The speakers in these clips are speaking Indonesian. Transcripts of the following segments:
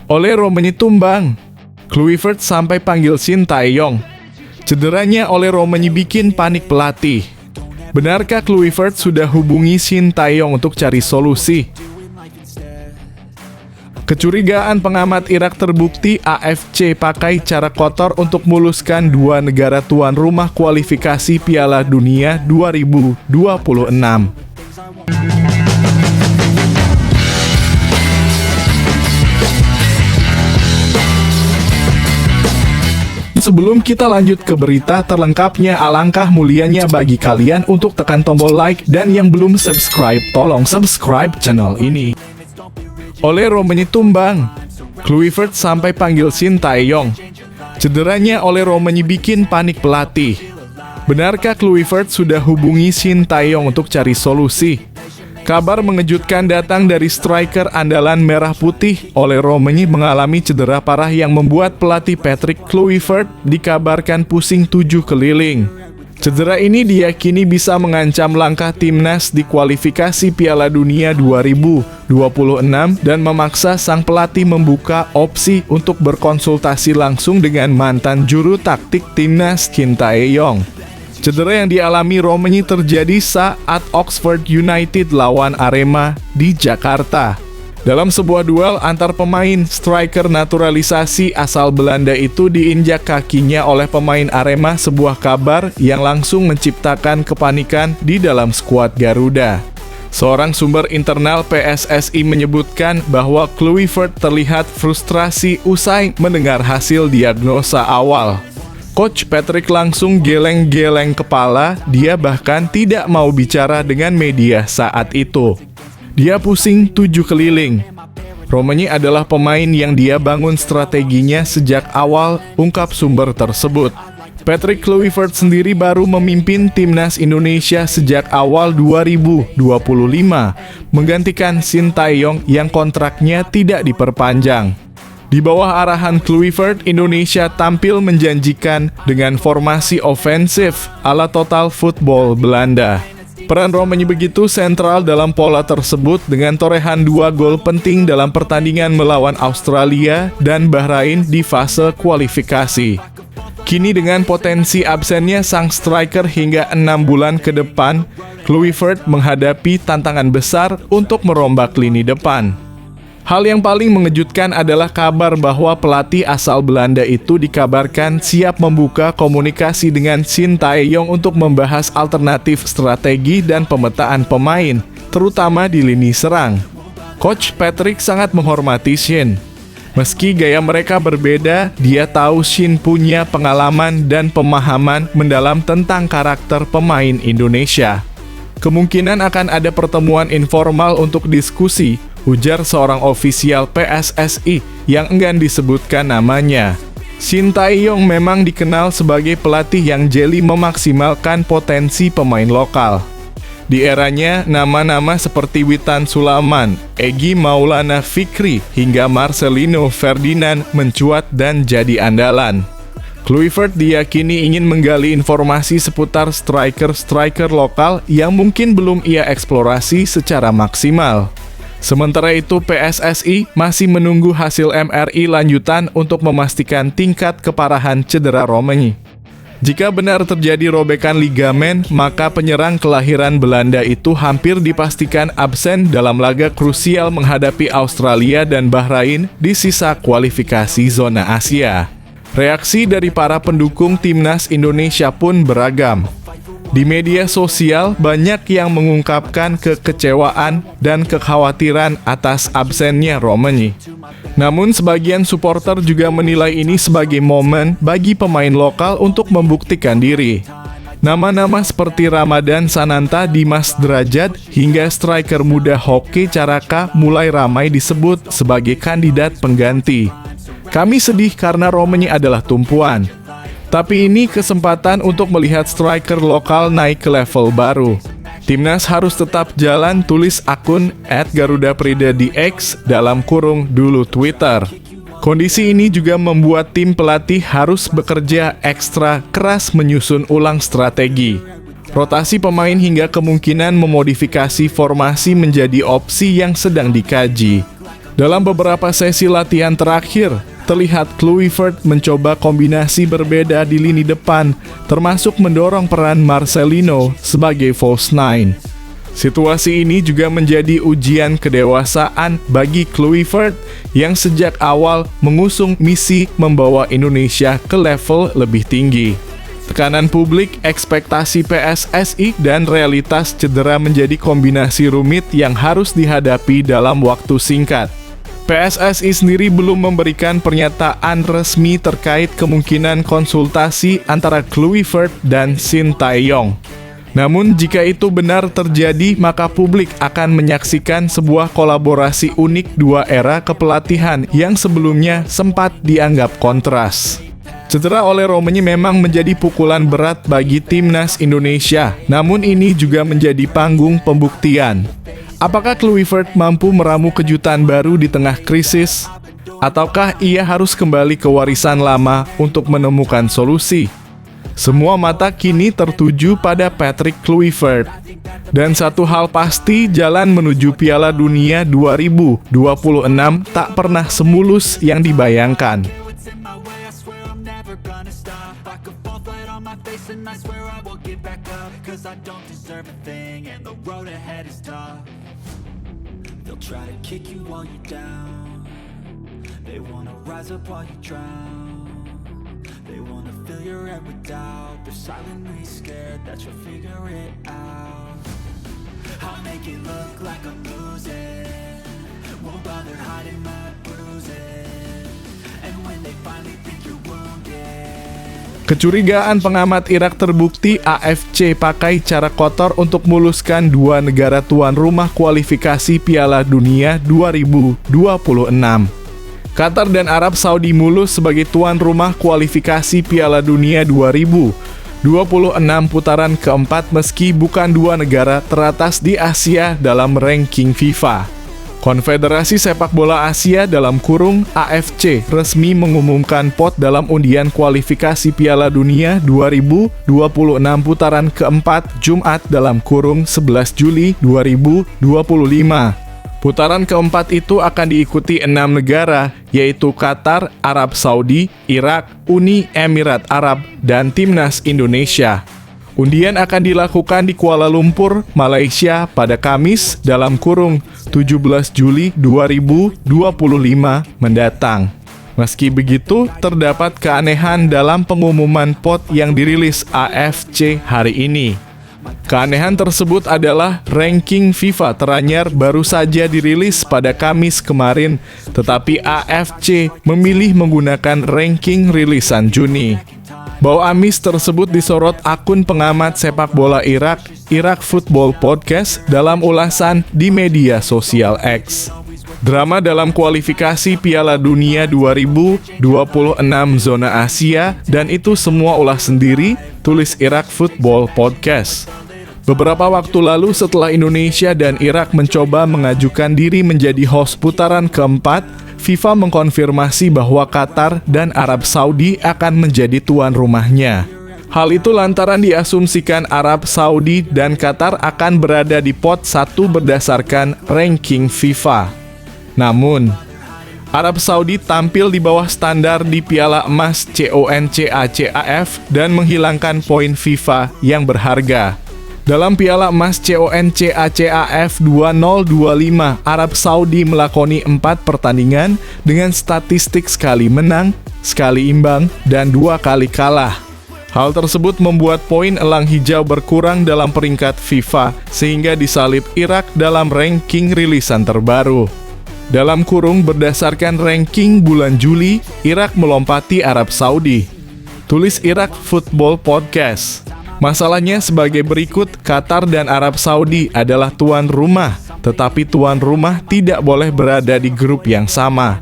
Oleh Romeni tumbang. Kluivert sampai panggil Shin Tae-yong. Cederanya oleh Romeni bikin panik pelatih. Benarkah Kluivert sudah hubungi Shin Tae-yong untuk cari solusi? Kecurigaan pengamat Irak terbukti. AFC pakai cara kotor untuk muluskan dua negara tuan rumah kualifikasi Piala Dunia 2026. Sebelum kita lanjut ke berita terlengkapnya, alangkah mulianya bagi kalian untuk tekan tombol like, dan yang belum subscribe, tolong subscribe channel ini. Oleh Romeni tumbang. Kluivert sampai panggil Shin Tae-yong. Cederanya oleh Romeni bikin panik pelatih. Benarkah Kluivert sudah hubungi Shin Tae-yong untuk cari solusi? Kabar mengejutkan datang dari striker andalan merah putih. Oleh Romeni mengalami cedera parah yang membuat pelatih Patrick Kluivert dikabarkan pusing 7 keliling. Cedera ini diyakini bisa mengancam langkah timnas di kualifikasi Piala Dunia 2026 dan memaksa sang pelatih membuka opsi untuk berkonsultasi langsung dengan mantan juru taktik timnas Shin Tae-yong. Cedera yang dialami Romeni terjadi saat Oxford United lawan Arema di Jakarta. Dalam sebuah duel antar pemain, striker naturalisasi asal Belanda itu diinjak kakinya oleh pemain Arema, sebuah kabar yang langsung menciptakan kepanikan di dalam skuad Garuda. Seorang sumber internal PSSI menyebutkan bahwa Kluivert terlihat frustrasi usai mendengar hasil diagnosa awal. Coach Patrick langsung geleng-geleng kepala, dia bahkan tidak mau bicara dengan media saat itu. Dia pusing 7 keliling. Romeni adalah pemain yang dia bangun strateginya sejak awal, ungkap sumber tersebut. Patrick Kluivert sendiri baru memimpin timnas Indonesia sejak awal 2025, menggantikan Shin Tae-yong yang kontraknya tidak diperpanjang. Di bawah arahan Kluivert, Indonesia tampil menjanjikan dengan formasi ofensif ala total football Belanda. Peran Romeni begitu sentral dalam pola tersebut dengan torehan 2 gol penting dalam pertandingan melawan Australia dan Bahrain di fase kualifikasi. Kini dengan potensi absennya sang striker hingga 6 bulan ke depan, Kluivert menghadapi tantangan besar untuk merombak lini depan. Hal yang paling mengejutkan adalah kabar bahwa pelatih asal Belanda itu dikabarkan siap membuka komunikasi dengan Shin Tae-yong untuk membahas alternatif strategi dan pemetaan pemain, terutama di lini serang. Coach Patrick sangat menghormati Shin. Meski gaya mereka berbeda, dia tahu Shin punya pengalaman dan pemahaman mendalam tentang karakter pemain Indonesia. Kemungkinan akan ada pertemuan informal untuk diskusi, ujar seorang ofisial PSSI yang enggan disebutkan namanya. Shin Tae-yong memang dikenal sebagai pelatih yang jeli memaksimalkan potensi pemain lokal. Di eranya, nama-nama seperti Witan Sulaiman, Egy Maulana Fikri, hingga Marcelino Ferdinand mencuat dan jadi andalan. Kluivert diyakini ingin menggali informasi seputar striker-striker lokal yang mungkin belum ia eksplorasi secara maksimal. Sementara itu, PSSI masih menunggu hasil MRI lanjutan untuk memastikan tingkat keparahan cedera Romeni. Jika benar terjadi robekan ligamen, maka penyerang kelahiran Belanda itu hampir dipastikan absen dalam laga krusial menghadapi Australia dan Bahrain di sisa kualifikasi zona Asia. Reaksi dari para pendukung timnas Indonesia pun beragam. Di media sosial, banyak yang mengungkapkan kekecewaan dan kekhawatiran atas absennya Romeni. Namun, sebagian supporter juga menilai ini sebagai momen bagi pemain lokal untuk membuktikan diri. Nama-nama seperti Ramadan Sananta, Dimas Derajat, hingga striker muda Hoki Caraka mulai ramai disebut sebagai kandidat pengganti. Kami sedih karena Romeni adalah tumpuan. Tapi ini kesempatan untuk melihat striker lokal naik ke level baru. Timnas harus tetap jalan, tulis akun @GarudaPrida di X (dulu Twitter). Kondisi ini juga membuat tim pelatih harus bekerja ekstra keras menyusun ulang strategi. Rotasi pemain hingga kemungkinan memodifikasi formasi menjadi opsi yang sedang dikaji. Dalam beberapa sesi latihan terakhir, terlihat Kluivert mencoba kombinasi berbeda di lini depan, termasuk mendorong peran Marcelino sebagai false nine. Situasi ini juga menjadi ujian kedewasaan bagi Kluivert yang sejak awal mengusung misi membawa Indonesia ke level lebih tinggi. Tekanan publik, ekspektasi PSSI, dan realitas cedera menjadi kombinasi rumit yang harus dihadapi dalam waktu singkat. PSSI sendiri belum memberikan pernyataan resmi terkait kemungkinan konsultasi antara Kluivert dan Sintayong. Namun jika itu benar terjadi, maka publik akan menyaksikan sebuah kolaborasi unik dua era kepelatihan yang sebelumnya sempat dianggap kontras. Cedera oleh Romanya memang menjadi pukulan berat bagi timnas Indonesia, namun ini juga menjadi panggung pembuktian. Apakah Kluivert mampu meramu kejutan baru di tengah krisis? Ataukah ia harus kembali ke warisan lama untuk menemukan solusi? Semua mata kini tertuju pada Patrick Kluivert. Dan satu hal pasti, jalan menuju Piala Dunia 2026 tak pernah semulus yang dibayangkan. And I swear I will get back up, 'cause I don't deserve a thing, and the road ahead is tough. They'll try to kick you while you're down. They wanna rise up while you drown. They wanna fill your head with doubt. They're silently scared that you'll figure it out. I'll make it look like I'm losing, won't bother hiding my bruises. And when they finally think you're wounded, kecurigaan pengamat Irak terbukti. AFC pakai cara kotor untuk muluskan dua negara tuan rumah kualifikasi Piala Dunia 2026. Qatar dan Arab Saudi mulus sebagai tuan rumah kualifikasi Piala Dunia 2026 putaran keempat meski bukan dua negara teratas di Asia dalam ranking FIFA. Konfederasi Sepak Bola Asia (AFC) resmi mengumumkan pot dalam undian kualifikasi Piala Dunia 2026 putaran keempat Jumat (11 Juli 2025). Putaran keempat itu akan diikuti 6 negara, yaitu Qatar, Arab Saudi, Irak, Uni Emirat Arab, dan Timnas Indonesia. Undian akan dilakukan di Kuala Lumpur, Malaysia pada Kamis (17 Juli 2025) mendatang. Meski begitu, terdapat keanehan dalam pengumuman pot yang dirilis AFC hari ini. Keanehan tersebut adalah ranking FIFA teranyar baru saja dirilis pada Kamis kemarin, tetapi AFC memilih menggunakan ranking rilisan Juni. Bau amis tersebut disorot akun pengamat sepak bola Irak, Iraq Football Podcast, dalam ulasan di media sosial X. Drama dalam kualifikasi Piala Dunia 2026 zona Asia, dan itu semua ulah sendiri, tulis Iraq Football Podcast. Beberapa waktu lalu setelah Indonesia dan Irak mencoba mengajukan diri menjadi host putaran keempat, FIFA mengkonfirmasi bahwa Qatar dan Arab Saudi akan menjadi tuan rumahnya. Hal itu lantaran diasumsikan Arab Saudi dan Qatar akan berada di pot 1 berdasarkan ranking FIFA. Namun, Arab Saudi tampil di bawah standar di Piala Emas CONCACAF dan menghilangkan poin FIFA yang berharga. Dalam Piala Emas CONCACAF 2025, Arab Saudi melakoni 4 pertandingan dengan statistik sekali menang, sekali imbang, dan 2 kali kalah. Hal tersebut membuat poin elang hijau berkurang dalam peringkat FIFA, sehingga disalib Irak dalam ranking rilisan terbaru. Dalam kurung berdasarkan ranking bulan Juli, Irak melompati Arab Saudi. Tulis Iraq Football Podcast. Masalahnya sebagai berikut, Qatar dan Arab Saudi adalah tuan rumah, tetapi tuan rumah tidak boleh berada di grup yang sama.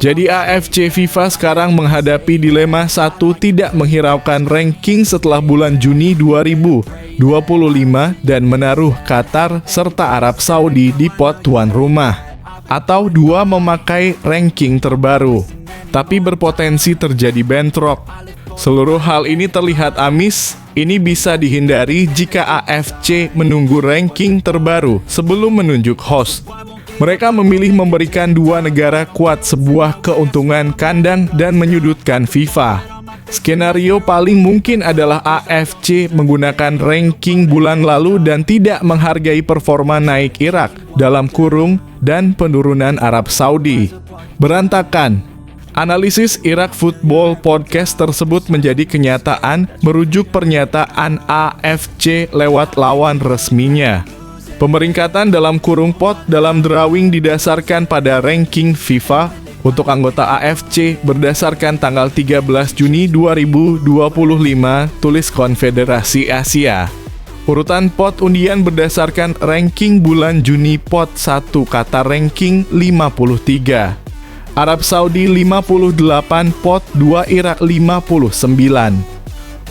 Jadi AFC FIFA sekarang menghadapi dilema satu, tidak menghiraukan ranking setelah bulan Juni 2025 dan menaruh Qatar serta Arab Saudi di pot tuan rumah. Atau 2, memakai ranking terbaru, tapi berpotensi terjadi bentrok. Seluruh hal ini terlihat amis. Ini bisa dihindari jika AFC menunggu ranking terbaru sebelum menunjuk host. Mereka memilih memberikan dua negara kuat sebuah keuntungan kandang dan menyudutkan FIFA. Skenario paling mungkin adalah AFC menggunakan ranking bulan lalu dan tidak menghargai performa naik Irak dalam kurung dan penurunan Arab Saudi. Berantakan. Analisis Irak Football Podcast tersebut menjadi kenyataan merujuk pernyataan AFC lewat lawan resminya. Pemeringkatan dalam kurung pot dalam drawing didasarkan pada ranking FIFA untuk anggota AFC berdasarkan tanggal 13 Juni 2025, tulis Konfederasi Asia. Urutan pot undian berdasarkan ranking bulan Juni pot 1 kata ranking 53. Arab Saudi 58, pot 2 Irak 59.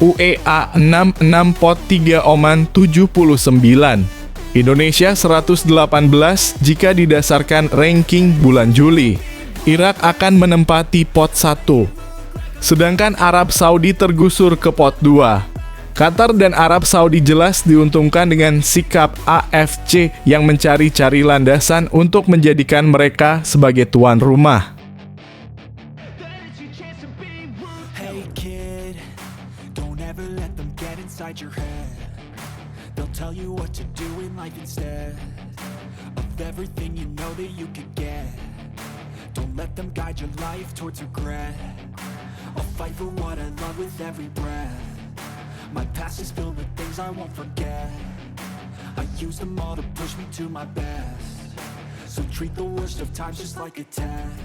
UEA 66, pot 3 Oman 79. Indonesia 118 jika didasarkan ranking bulan Juli. Irak akan menempati pot 1. Sedangkan Arab Saudi tergusur ke pot 2. Qatar dan Arab Saudi jelas diuntungkan dengan sikap AFC yang mencari-cari landasan untuk menjadikan mereka sebagai tuan rumah. Hey kid, don't ever let them get inside your head. They'll tell you what to do in life instead of everything you know that you could get. Don't let them guide your life towards regret. I'll fight for what I love with every breath. My past is filled with things I won't forget. I use them all to push me to my best. So treat the worst of times just like a test.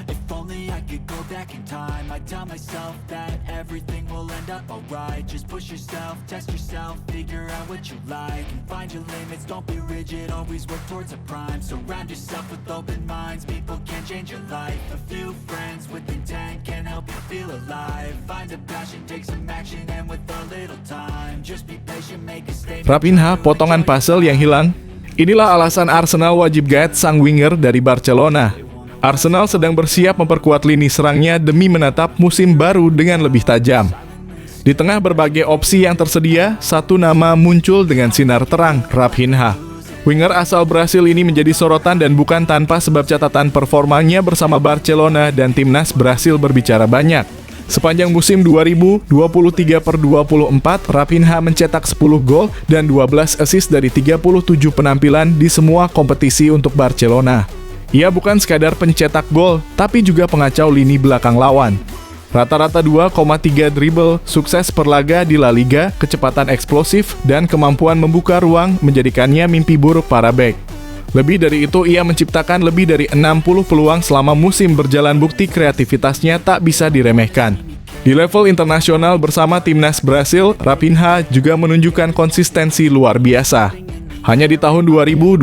If only I could go back in time, I'd tell myself that everything will end up alright. Just push yourself, test yourself, figure out what you like, and find your limits, don't be rigid, always work towards a prime. Surround yourself with open minds, people can change your life. A few friends with intent can help you feel alive. Find a passion, take some action, and with a little time, just be patient, make a statement. Raphinha, potongan puzzle yang hilang. Inilah alasan Arsenal wajib gaet sang winger dari Barcelona. Arsenal sedang bersiap memperkuat lini serangnya demi menatap musim baru dengan lebih tajam. Di tengah berbagai opsi yang tersedia, satu nama muncul dengan sinar terang, Raphinha. Winger asal Brasil ini menjadi sorotan dan bukan tanpa sebab catatan performanya bersama Barcelona dan timnas Brasil berbicara banyak. Sepanjang musim 2023/24, Raphinha mencetak 10 gol dan 12 assist dari 37 penampilan di semua kompetisi untuk Barcelona. Ia bukan sekadar pencetak gol, tapi juga pengacau lini belakang lawan. Rata-rata 2,3 dribble, sukses per laga di La Liga, kecepatan eksplosif, dan kemampuan membuka ruang menjadikannya mimpi buruk para bek. Lebih dari itu, ia menciptakan lebih dari 60 peluang selama musim berjalan, bukti kreativitasnya tak bisa diremehkan. Di level internasional bersama timnas Brasil, Raphinha juga menunjukkan konsistensi luar biasa. Hanya di tahun 2024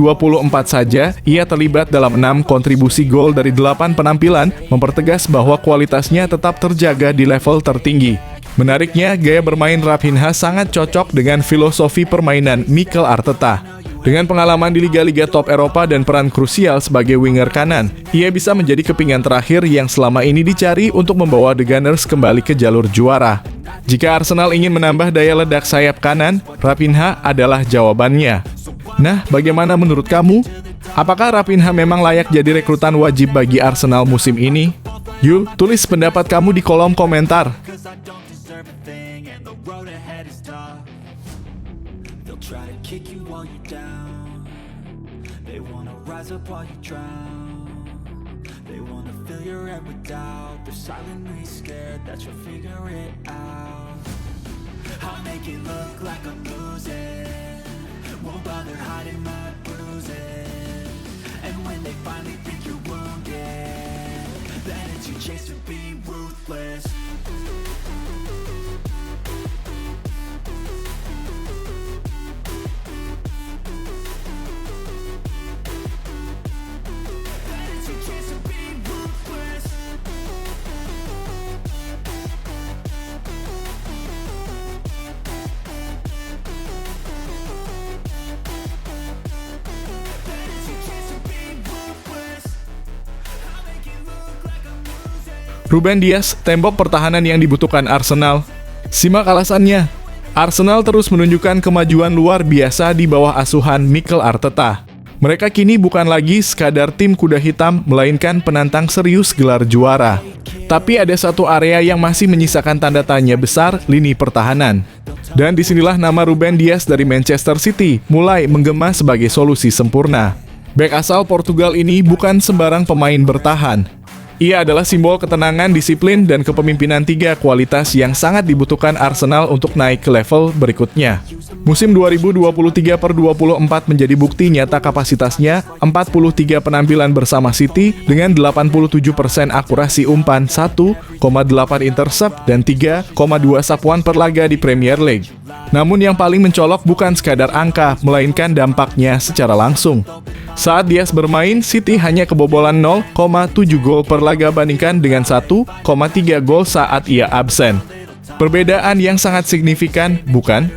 saja, ia terlibat dalam 6 kontribusi gol dari 8 penampilan, mempertegas bahwa kualitasnya tetap terjaga di level tertinggi. Menariknya, gaya bermain Raphinha sangat cocok dengan filosofi permainan Mikel Arteta. Dengan pengalaman di liga-liga top Eropa dan peran krusial sebagai winger kanan, ia bisa menjadi kepingan terakhir yang selama ini dicari untuk membawa The Gunners kembali ke jalur juara. Jika Arsenal ingin menambah daya ledak sayap kanan, Raphinha adalah jawabannya. Nah, bagaimana menurut kamu? Apakah Raphinha memang layak jadi rekrutan wajib bagi Arsenal musim ini? Yuk, tulis pendapat kamu di kolom komentar. Won't bother hiding my bruises. And when they finally think you're wounded, then it's your chance to be ruthless. Then it's your chance to be ruthless. Ruben Dias, tembok pertahanan yang dibutuhkan Arsenal. Simak alasannya. Arsenal terus menunjukkan kemajuan luar biasa di bawah asuhan Mikel Arteta. Mereka kini bukan lagi sekadar tim kuda hitam, melainkan penantang serius gelar juara. Tapi ada satu area yang masih menyisakan tanda tanya besar, lini pertahanan. Dan disinilah nama Ruben Dias dari Manchester City mulai menggema sebagai solusi sempurna. Bek asal Portugal ini bukan sembarang pemain bertahan. Ia adalah simbol ketenangan, disiplin, dan kepemimpinan, tiga kualitas yang sangat dibutuhkan Arsenal untuk naik ke level berikutnya. Musim 2023/24 menjadi bukti nyata kapasitasnya, 43 penampilan bersama City dengan 87% akurasi umpan, 1,8 intercept, dan 3,2 sapuan per laga di Premier League. Namun yang paling mencolok bukan sekadar angka, melainkan dampaknya secara langsung. Saat Dias bermain, City hanya kebobolan 0,7 gol per laga bandingkan dengan 1,3 gol saat ia absen. Perbedaan yang sangat signifikan, bukan?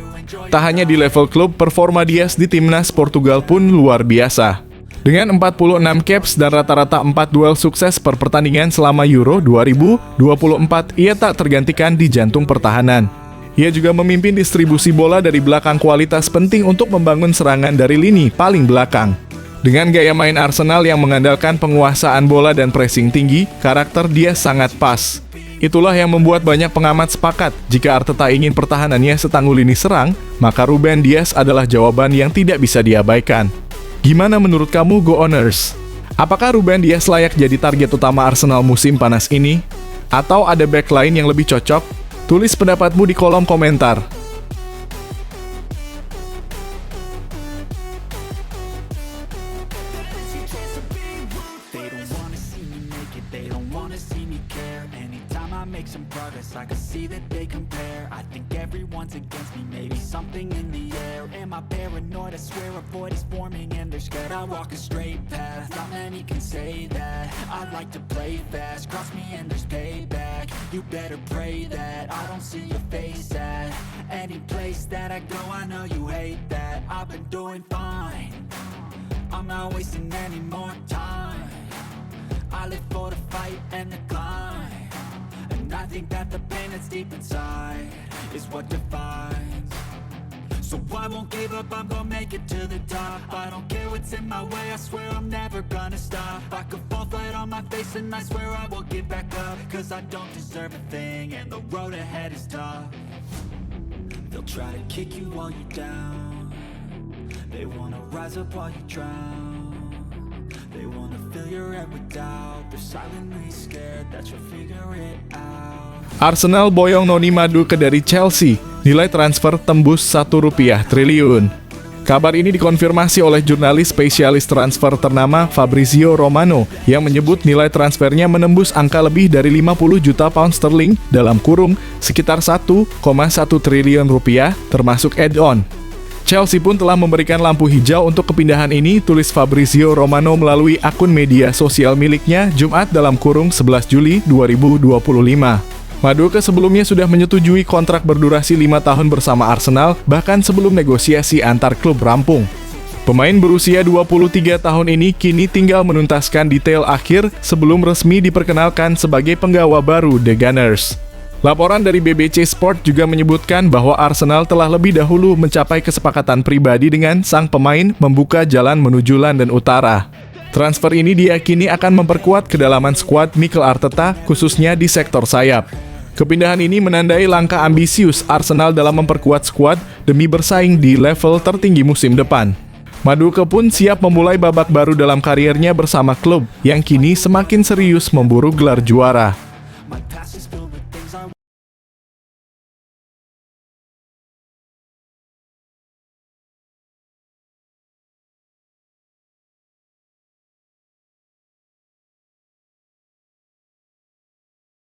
Tak hanya di level klub, performa Dias di timnas Portugal pun luar biasa. Dengan 46 caps dan rata-rata 4 duel sukses per pertandingan selama Euro 2024, ia tak tergantikan di jantung pertahanan. Ia juga memimpin distribusi bola dari belakang, kualitas penting untuk membangun serangan dari lini paling belakang. Dengan gaya main Arsenal yang mengandalkan penguasaan bola dan pressing tinggi, karakter Dias sangat pas. Itulah yang membuat banyak pengamat sepakat, jika Arteta ingin pertahanannya setangguh lini serang, maka Ruben Dias adalah jawaban yang tidak bisa diabaikan. Gimana menurut kamu, Go Owners? Apakah Ruben Dias layak jadi target utama Arsenal musim panas ini? Atau ada back lain yang lebih cocok? Tulis pendapatmu di kolom komentar. They don't wanna see me make it, they don't wanna see me care. Anytime I make some progress, I can see that they compare. I think everyone's against me, maybe something in the air. Am I paranoid? I swear a void is forming and they're scared I walk a straight path. Not many can say that. I like to play fast, cross me and there's payback. You better pray that I don't see your face at any place that I go. I know you hate that. I've been doing fine, I'm not wasting any more time. I live for the fight and the climb, and I think that the pain that's deep inside is what defines. So I won't give up, I'm gonna make it to the top. I don't care what's in my way, I swear I'm never gonna stop. I could fall flat on my face and I swear I will get back up, cause I don't deserve a thing and the road ahead is tough. They'll try to kick you while you're down, they wanna rise up while you drown. They wanna fill your head with doubt, they're silently scared that you'll figure it out. Arsenal boyong Noni Madueke dari Chelsea, nilai transfer tembus Rp1 triliun. Kabar ini dikonfirmasi oleh jurnalis spesialis transfer ternama Fabrizio Romano yang menyebut nilai transfernya menembus angka lebih dari 50 juta pound sterling dalam kurung sekitar 1,1 triliun rupiah termasuk add-on. Chelsea pun telah memberikan lampu hijau untuk kepindahan ini, tulis Fabrizio Romano melalui akun media sosial miliknya Jumat dalam kurung 11 Juli 2025. Madueke sebelumnya sudah menyetujui kontrak berdurasi 5 tahun bersama Arsenal, bahkan sebelum negosiasi antar klub rampung. Pemain berusia 23 tahun ini kini tinggal menuntaskan detail akhir sebelum resmi diperkenalkan sebagai penggawa baru The Gunners. Laporan dari BBC Sport juga menyebutkan bahwa Arsenal telah lebih dahulu mencapai kesepakatan pribadi dengan sang pemain membuka jalan menuju London Utara. Transfer ini diyakini akan memperkuat kedalaman skuad Mikel Arteta, khususnya di sektor sayap. Kepindahan ini menandai langkah ambisius Arsenal dalam memperkuat skuad demi bersaing di level tertinggi musim depan. Madueke pun siap memulai babak baru dalam kariernya bersama klub yang kini semakin serius memburu gelar juara.